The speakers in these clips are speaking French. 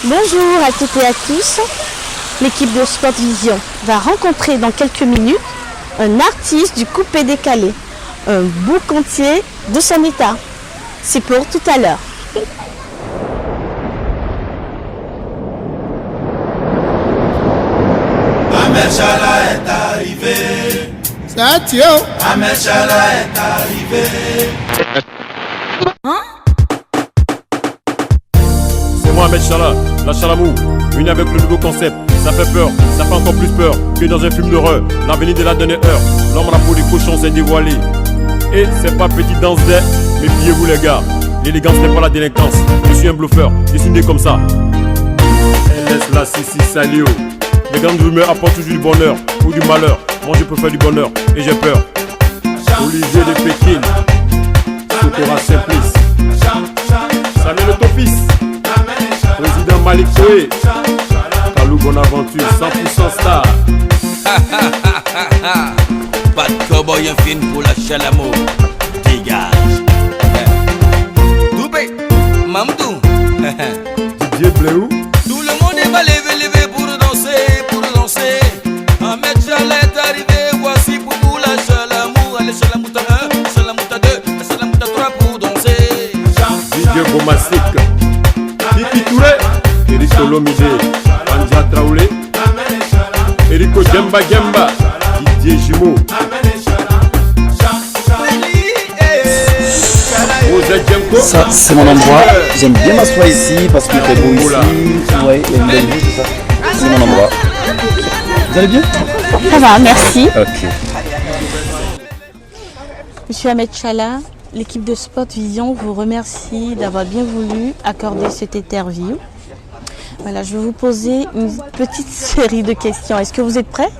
Bonjour à toutes et à tous. L'équipe de Sport Vision va rencontrer dans quelques minutes un artiste du coupé-décalé, un bouc entier de son état. C'est pour tout à l'heure. Ahmed Chala est arrivé. Satio. Ahmed Chala est arrivé. C'est moi Ahmed Chala, la Chalamou, venu avec le nouveau concept. Ça fait peur, ça fait encore plus peur que dans un film d'horreur. L'avenir de la dernière heure, l'homme à la peau des cochons s'est dévoilé. Et c'est pas petit danseur, méfiez-vous les gars. L'élégance n'est pas la délinquance, je suis un bluffeur, dessiné comme ça. LS la Sissi Salio. Les grandes rumeurs apportent toujours du bonheur ou du malheur. Moi je peux faire du bonheur et j'ai peur. Olivier de Pékin, Sokora Simplice, Samuel Autofils, Président Malik Toé, Kalou Bonaventure, 100% star. Pas de cowboy en film pour la Chalamou. Dégage. Doubé, Mamadou. Didier Bléou. Tout le monde est levé pour danser, pour danser. Ahmed Chala est arrivé, voici pour vous la Chalamou. Allez Chalamouta 1, Chalamouta 2, Chalamouta 3 pour danser. Didier Bomasik, Titi Touré, Eric Olomide, Anja Traoré, Erico Djemba Djemba, Didier Jimo, José Djemko. Ça, c'est mon endroit. J'aime bien m'asseoir ici parce qu'il fait beau ici. Ouais, il y a une belle vue, tout ça. C'est mon endroit. Vous allez bien? Ça va, merci. Ok. Monsieur Ahmed Chala, l'équipe de Sport Vision vous remercie d'avoir bien voulu accorder cette interview. Voilà, je vais vous poser une petite série de questions. Est-ce que vous êtes prêts?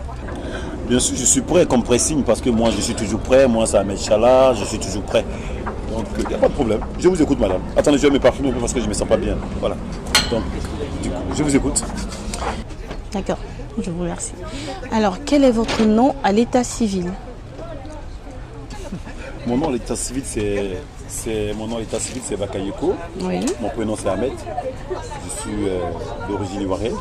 Bien sûr, je suis prêt comme pressing parce que moi, je suis toujours prêt. Moi, c'est Ahmed Chala, je suis toujours prêt. Donc, il n'y a pas de problème. Je vous écoute, madame. Attendez, je vais me parfumer un peu parce que je ne me sens pas bien. Voilà. Donc, du coup, je vous écoute. D'accord, je vous remercie. Alors, quel est votre nom à l'état civil? Mon nom à l'état civil, c'est Bakayeko. Oui. Mon prénom, c'est Ahmed. Je suis d'origine ivoirienne.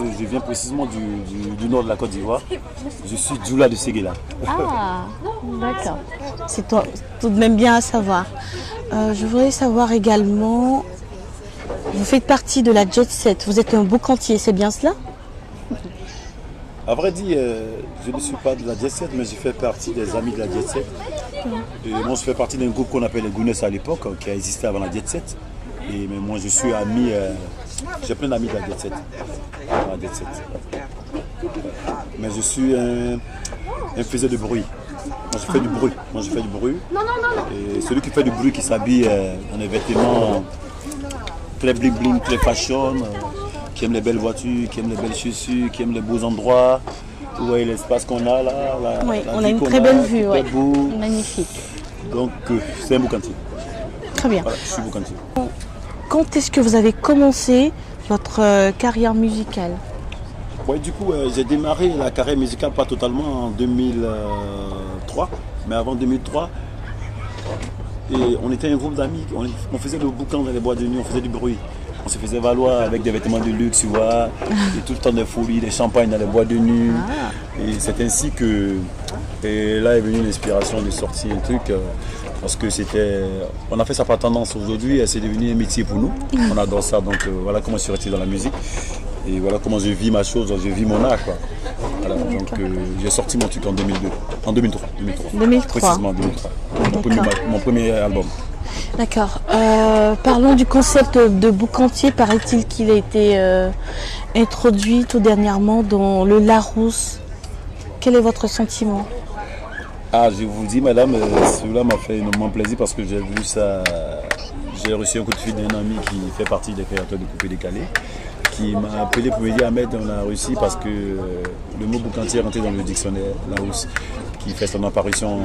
Et je viens précisément du nord de la Côte d'Ivoire. Je suis Djoula de Séguéla. Ah, d'accord. C'est tout de même bien à savoir. Je voudrais savoir également, vous faites partie de la Jet Set. Vous êtes un bouc entier, c'est bien cela? À vrai dire, je ne suis pas de la Jet Set, mais je fais partie des amis de la Jet Set. Et moi, je fais partie d'un groupe qu'on appelle les Gounès à l'époque, qui a existé avant la Jet Set. Mais moi, je suis ami, j'ai plein d'amis de la Jet Set. Mais je suis un faiseur de bruit. Moi, je fais du bruit. Et celui qui fait du bruit, qui s'habille dans des vêtements très bling bling, très fashion, qui aime les belles voitures, qui aime les belles chaussures, qui aime les beaux endroits. Vous voyez l'espace qu'on a là. Oui, la on a vie une qu'on très belle vue. très Ouais. beau. Magnifique. Donc, c'est un bouc entier. Très bien. Voilà, je suis bouc entier. Quand est-ce que vous avez commencé votre carrière musicale? Ouais, du coup, j'ai démarré la carrière musicale pas totalement en 2003, mais avant 2003. Et on était un groupe d'amis, on faisait le boucan dans les boîtes de nuit, on faisait du bruit. On se faisait valoir avec des vêtements de luxe, tu vois, et tout le temps des folies, des champagnes dans les boîtes de nuit. Et c'est ainsi que là est venue l'inspiration de sortir un truc. Parce que on a fait ça par tendance aujourd'hui et c'est devenu un métier pour nous. On adore ça, donc voilà comment je suis resté dans la musique. Et voilà comment je vis ma chose, je vis mon art, quoi. Voilà, donc j'ai sorti mon truc en 2003. 2003. Précisément 2003. Mon premier album. D'accord. Parlons du concept de bouc entier. Paraît-il qu'il a été introduit tout dernièrement dans le Larousse. Quel est votre sentiment? Ah, je vous le dis, madame, cela m'a fait énormément plaisir parce que j'ai vu ça. J'ai reçu un coup de fil d'un ami qui fait partie des créateurs de Coupé Décalé, qui m'a appelé pour me dire Ahmed, on a réussi parce que le mot bouc entier est rentré dans le dictionnaire Larousse, qui fait son apparition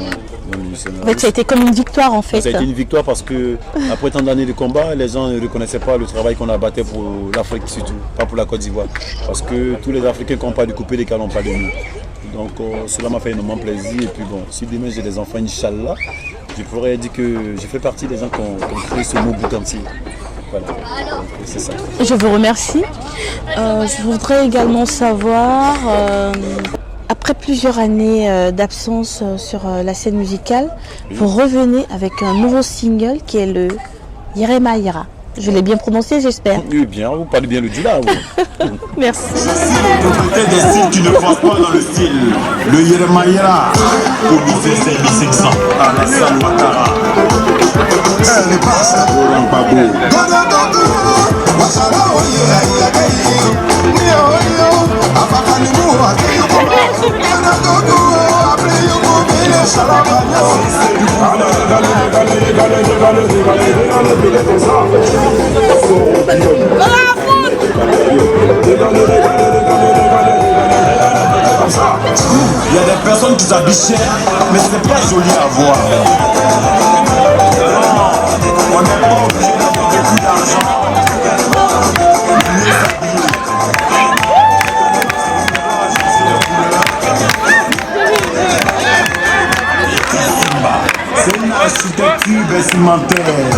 dans le dictionnaire. En fait, ça a été comme une victoire en fait. Ça a été une victoire parce que après tant d'années de combat, les gens ne reconnaissaient pas le travail qu'on a battu pour l'Afrique surtout, pas pour la Côte d'Ivoire. Parce que tous les Africains qui ont pas du Coupé Décalé n'ont pas de nous. Donc cela m'a fait énormément plaisir. Et puis bon, si demain j'ai des enfants, Inch'Allah, je pourrais dire que je fais partie des gens qui ont créé ce mot bouc entier. Voilà, c'est ça. Je vous remercie. Je voudrais également savoir, après plusieurs années d'absence sur la scène musicale, vous revenez avec un nouveau single qui est le Yeremaïra. Je l'ai bien prononcé, j'espère. Oui, bien, vous parlez bien le Dila. Merci. Côté des styles qui ne passent pas dans le style. Le Yeremaïra, comité service 500, Alassane Ouattara. Les passes, Laurent Gbagbo. Il y a des personnes qui s'habillent cher, mais c'est pas joli à voir. On n'est pas obligé d'avoir beaucoup d'argent. C'est une architecture vestimentaire.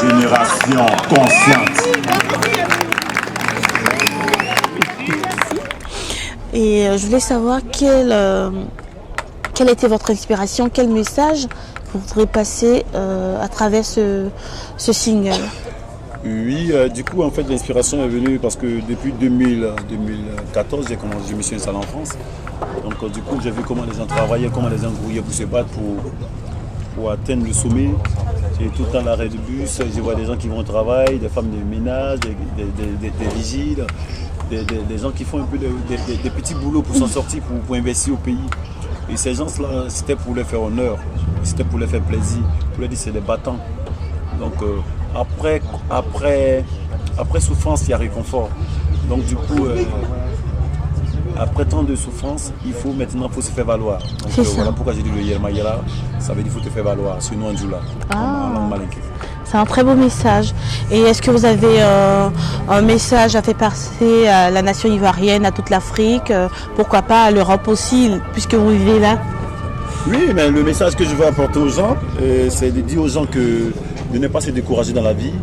Génération consciente. Et je voulais savoir quelle était votre inspiration, quel message vous voudrez passer à travers ce single. Oui, du coup, en fait, l'inspiration est venue parce que depuis 2014, je me suis installé en France. Donc, du coup, j'ai vu comment les gens travaillaient, comment les gens grouillaient pour se battre pour atteindre le sommet. J'ai tout le temps l'arrêt de bus, je vois des gens qui vont au travail, des femmes de ménage, des vigiles, des gens qui font un peu des petits boulots pour s'en sortir, pour investir au pays. Et ces gens-là, c'était pour leur faire honneur, c'était pour leur faire plaisir, pour leur dire c'est des battants. Donc après souffrance, il y a réconfort. Donc du coup, après tant de souffrance, faut se faire valoir. Donc voilà pourquoi j'ai dit le Yeremaïra, ça veut dire qu'il faut te faire valoir, sinon on joue là, en langue malinké. C'est un très beau message. Et est-ce que vous avez un message à faire passer à la nation ivoirienne, à toute l'Afrique, pourquoi pas à l'Europe aussi, puisque vous vivez là? Oui, mais le message que je veux apporter aux gens, c'est de dire aux gens de ne pas se décourager dans la vie,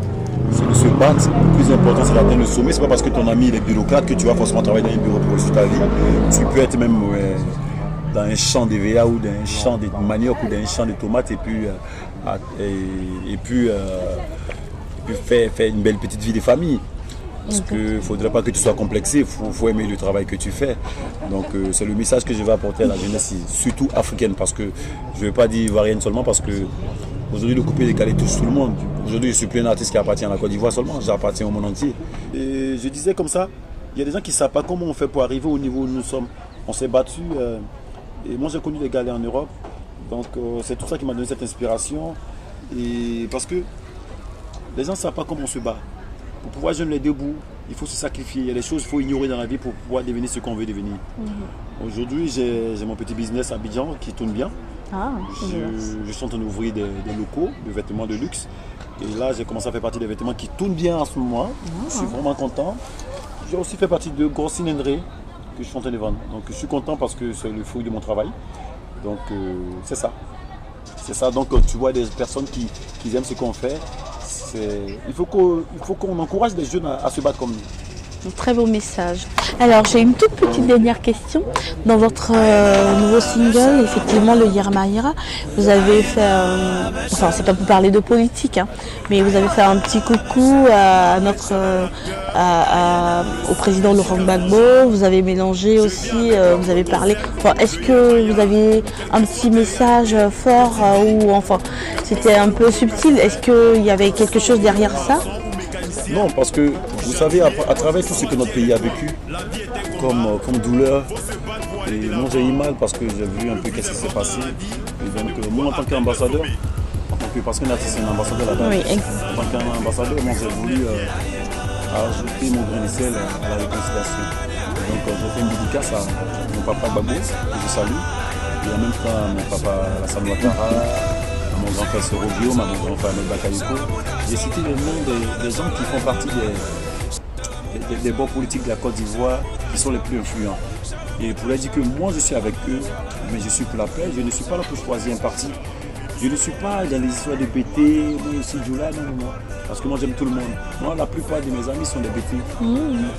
c'est de se battre. Le plus important, c'est d'atteindre le sommet. Ce n'est pas parce que ton ami est bureaucrate que tu vas forcément travailler dans un bureau pour toute ta vie. Tu peux être même dans un champ de VA ou dans un champ de manioc ou dans un champ de tomates et puis faire une belle petite vie de famille. Parce qu'il ne faudrait pas que tu sois complexé, il faut aimer le travail que tu fais. Donc c'est le message que je vais apporter à la jeunesse, surtout africaine, parce que je ne veux pas dire ivoirienne seulement, parce que aujourd'hui le coupé décalé touche tout le monde. Aujourd'hui je suis plus un artiste qui appartient à la Côte d'Ivoire seulement, j'appartiens au monde entier. Et je disais comme ça, il y a des gens qui ne savent pas comment on fait pour arriver au niveau où nous sommes. On s'est battu, et moi j'ai connu des galères en Europe, donc c'est tout ça qui m'a donné cette inspiration. Et parce que les gens ne savent pas comment on se bat. Pour pouvoir joindre les deux bouts, il faut se sacrifier. Il y a des choses qu'il faut ignorer dans la vie pour pouvoir devenir ce qu'on veut devenir. Aujourd'hui, j'ai mon petit business à Abidjan qui tourne bien. Je suis en train d'ouvrir des locaux de vêtements de luxe. Et là, j'ai commencé à faire partie des vêtements qui tournent bien en ce moment. Je suis vraiment content. J'ai aussi fait partie de grosses cylindrées que je suis en train de vendre. Donc je suis content parce que c'est le fruit de mon travail. Donc c'est ça. C'est ça. Donc tu vois des personnes qui aiment ce qu'on fait. Il faut qu'on encourage les jeunes à se battre comme nous. Un très beau message. Alors, j'ai une toute petite dernière question. Dans votre nouveau single, effectivement, le Yermaïra, vous avez fait, enfin, c'est pas pour parler de politique, hein, mais vous avez fait un petit coucou à au président Laurent Gbagbo. Vous avez mélangé aussi, vous avez parlé. Enfin, est-ce que vous aviez un petit message fort ou enfin, c'était un peu subtil? Est-ce qu'il y avait quelque chose derrière ça? Non, parce que vous savez, à travers tout ce que notre pays a vécu, comme douleur, et moi j'ai eu mal parce que j'ai vu un peu qu'est-ce qui s'est passé. Et donc moi en tant qu'ambassadeur, parce qu'un artiste c'est un ambassadeur là-dedans, Oui, en tant qu'ambassadeur, moi j'ai voulu ajouter mon grain de sel à la réconciliation. Et donc j'ai fait une dédicace à mon papa Gbagbo, que je salue, et en même temps à mon papa Alassane Ouattara, à mon grand frère Soro Guillaume, à mon grand frère Ahmed Bakayoko. J'ai cité les noms des gens qui font partie des bords politiques de la Côte d'Ivoire qui sont les plus influents. Et pour leur dire que moi je suis avec eux, mais je suis pour la paix, je ne suis pas là pour choisir un parti. Je ne suis pas dans les histoires de BT, moi aussi Djoula, non. Parce que moi j'aime tout le monde. Moi la plupart de mes amis sont des BT.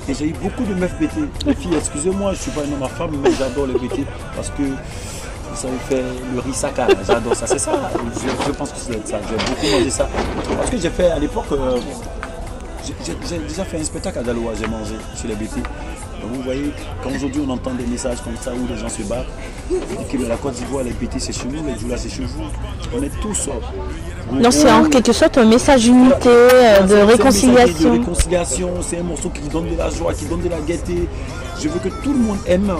Et j'ai eu beaucoup de meufs BT. Les filles, excusez-moi, je ne suis pas un homme à femme, mais j'adore les BT parce que ça me fait le risaka, j'adore ça, c'est ça. Je pense que c'est ça, j'ai beaucoup mangé ça. Parce que j'ai fait à l'époque, j'ai déjà fait un spectacle à Daloa, j'ai mangé chez les BT. Donc vous voyez, quand aujourd'hui on entend des messages comme ça où les gens se battent, et que la Côte d'Ivoire, les BT c'est chez nous, les Djoula c'est chez vous, on est tous. Donc c'est en quelque sorte un message d'unité, de réconciliation. C'est un message de réconciliation, c'est un morceau qui donne de la joie, qui donne de la gaieté. Je veux que tout le monde aime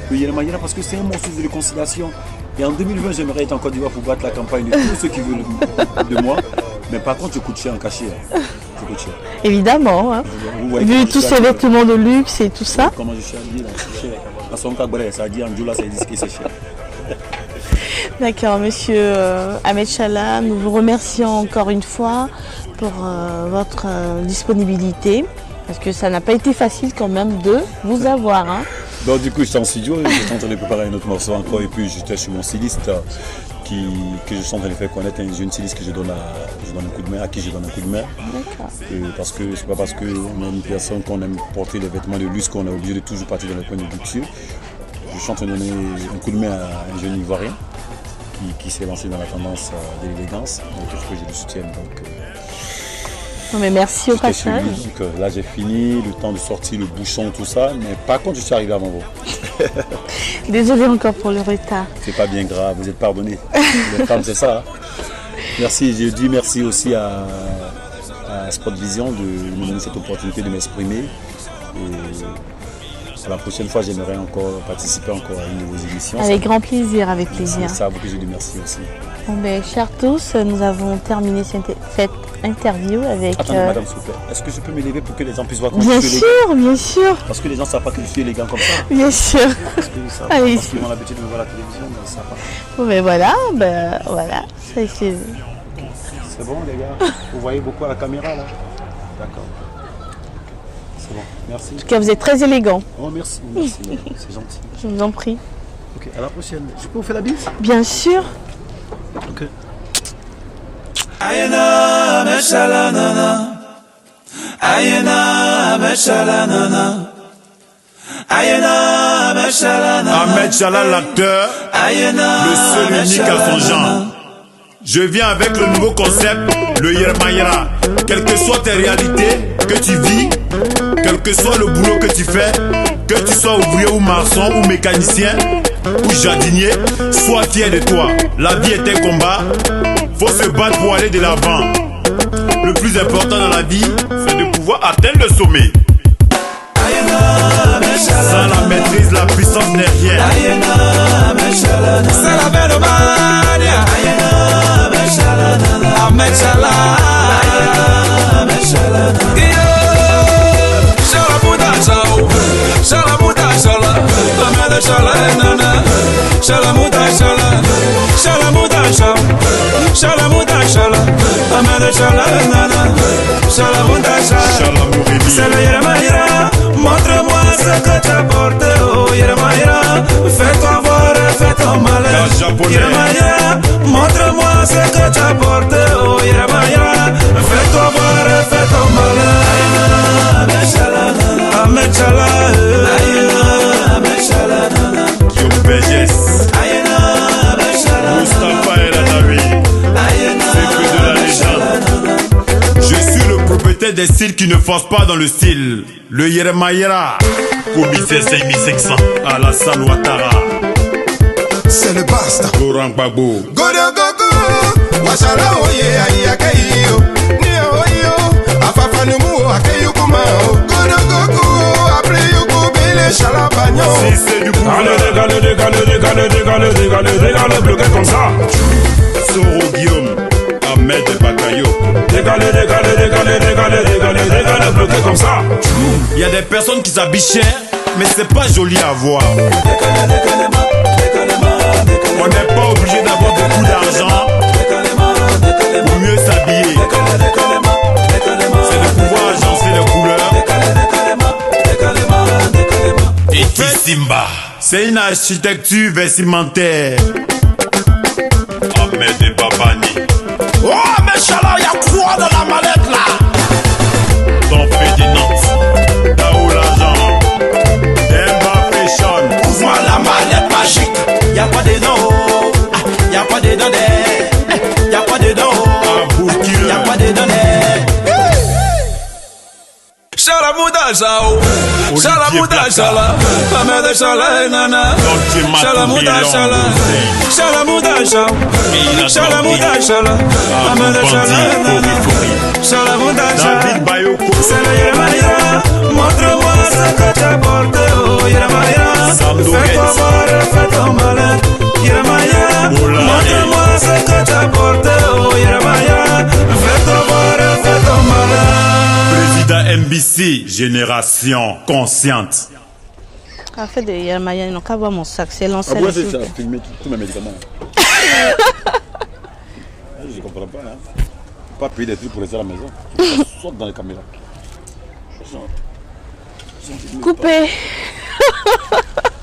le Yermaïra parce que c'est un morceau de réconciliation. Et en 2020, j'aimerais être en Côte d'Ivoire pour battre la campagne de tous ceux qui veulent de moi. Mais par contre, je coûte cher en cachet. Je coûte cher. Évidemment, hein. Vu tous ces vêtements de luxe et tout ça. Comment je suis habillé là, c'est cher. À son cas, ça dit en Djoula, ça dit que c'est cher. D'accord, monsieur Ahmed Challa, nous vous remercions encore une fois pour votre disponibilité. Parce que ça n'a pas été facile quand même de vous avoir. Hein. Donc du coup, j'étais en studio, j'étais en train de préparer un autre morceau encore et puis j'étais chez mon styliste que je suis en train de faire connaître, un jeune styliste que je donne un coup de main, à qui je donne un coup de main. Parce que c'est pas parce qu'on est une personne qu'on aime porter des vêtements de luxe qu'on est obligé de toujours partir dans le coin de luxueux. Je suis en train de donner un coup de main à un jeune Ivoirien qui s'est lancé dans la tendance de l'élégance. Donc il faut que je le soutienne. Donc, non, mais merci au passage. Donc là j'ai fini, le temps de sortir le bouchon, tout ça, mais par contre je suis arrivé avant vous. Désolé encore pour le retard. C'est pas bien grave, vous êtes pardonnés. Les femmes c'est ça. Hein. Merci, je dis merci aussi à Sport Vision de me donner cette opportunité de m'exprimer. Et la prochaine fois j'aimerais encore participer encore à une de vos émissions. Avec grand plaisir, avec plaisir. C'est ça à vous que je dis merci aussi. Bon, ben, chers tous, nous avons terminé cette interview avec... Attendez madame s'il vous plaît, est-ce que je peux m'élever pour que les gens puissent voir comment bien je suis sûr, élégant? bien sûr. Parce que les gens ne savent pas que je suis élégant comme ça. Bien sûr. Parce que ça, Allez. parce qu'ils ont l'habitude de me voir à la télévision, mais ça va. Bon, ben voilà. Ça, C'est bon les gars, vous voyez beaucoup à la caméra là. D'accord. C'est bon, merci. En tout cas, vous êtes très élégant. Oh merci, c'est gentil. Je vous en prie. Ok, à la prochaine. Je peux vous faire la bise? Bien sûr. Ok. Ayana meshala nana, ayana meshala nana, ayana meshala nana. Ahmed Challa, l'acteur, le seul unique à son genre. Je viens avec le nouveau concept, le Yermaïra. Quelles que soient tes réalités que tu vis, quel que soit le boulot que tu fais, que tu sois ouvrier ou maçon ou mécanicien ou jardinier, sois fier de toi. La vie est un combat, faut se battre pour aller de l'avant. Le plus important dans la vie, c'est de pouvoir atteindre le sommet. Sans la maîtrise, la puissance n'est rien. C'est la Vélomania. Ahmed Challa. Shalamuda Challa. Shalamuda Challa. Ahmed Challa nana. Shalamuda Challa. Shalamuda Challa. Shalamuda Challa. Ahmed Challa nana. Shalamuda Challa. C'est le Yermaïra. Montre-moi ce que tu apportes, oh Yermaïra. Fais-toi voir, fais-toi malheur. Yermaïra, montre-moi ce que tu apportes, oh Yermaïra. Fais-toi voir, fais-toi malheur. Regis, Mustapha El Adawi, c'est que de la légende. Je suis le propriétaire des styles qui ne forcent pas dans le style. Le Yermayera, commissaire 5500, Alassane Ouattara. C'est le basta. Laurent Gbagbo. Godo gogo, washala oye ayakayo. Nio oyo, afafa numu akayo kuma. Godo gogo, appelé yoko bele chalabagno. Si c'est du pouvoir. Dégale, bloqué comme ça. Soro Guillaume, Ahmed Bakayo. Dégale, bloqué comme ça. Il y a des personnes qui s'habillent cher, mais c'est pas joli à voir. On n'est pas obligé d'avoir beaucoup d'argent pour mieux s'habiller. C'est de pouvoir agencer les couleurs. Et Simba, c'est une architecture vestimentaire. Ahmed et Babani. Oh, mais chala, y'a quoi dans la mallette là? Ton fait des Nantes. Dao l'argent. Demba Fashion. Ouvre-moi la mallette magique. Y'a quoi dedans? Y'a quoi dedans? Y'a quoi dedans? Y'a quoi dedans? Shalamuda Shao, Shalamuda Shala, Amada Shala Nana, Shalamuda Shala, Shalamuda Shao, Shalamuda Shala, Amada Shala Nana, Shalamuda Shala, c'est le Yermaïra, montre-moi ce que t'as porté, oh Yermaïra, fais-toi voir, fais-toi malin, Yermaïra, montre-moi ce que t'as porté, oh Yermaïra, fais-toi voir, fais-toi malin. Président MBC, génération consciente. En fait, il y a Maya, ils n'ont qu'à voir mon sac, c'est l'ancien. Pourquoi c'est ça? Filmer tous mes médicaments. Je comprends pas. Hein. Pas payer des trucs pour rester à la maison. Saute dans les caméras. Coupé.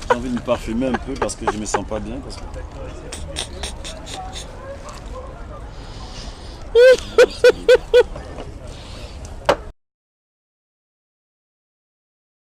J'ai envie de me parfumer un peu parce que je me sens pas bien. Parce que...